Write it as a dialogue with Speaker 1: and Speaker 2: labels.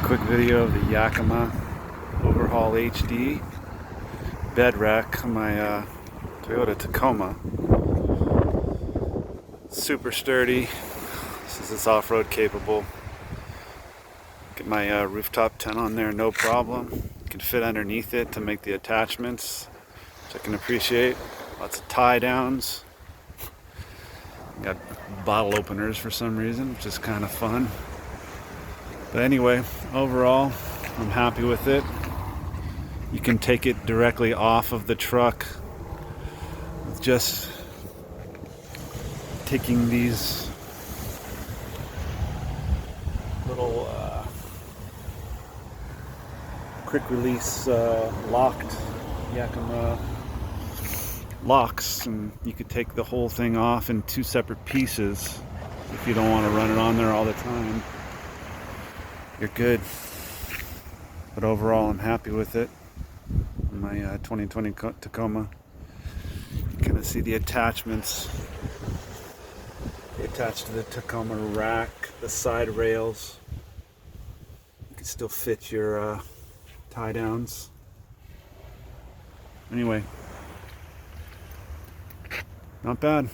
Speaker 1: Quick video of the Yakima Overhaul HD bed rack on my Toyota Tacoma. Super sturdy. This is off-road capable. Get my rooftop tent on there, no problem. Can fit underneath it to make the attachments, which I can appreciate. Lots of tie downs. Got bottle openers for some reason, which is kind of fun. But anyway, overall, I'm happy with it. You can take it directly off of the truck with just taking these little quick release locked Yakima locks, and you could take the whole thing off in two separate pieces if you don't want to run it on there all the time. You're good. But overall, I'm happy with it. My 2020 Tacoma. You kind of see the attachments. They attach to the Tacoma rack, the side rails. You can still fit your tie downs. Anyway, not bad.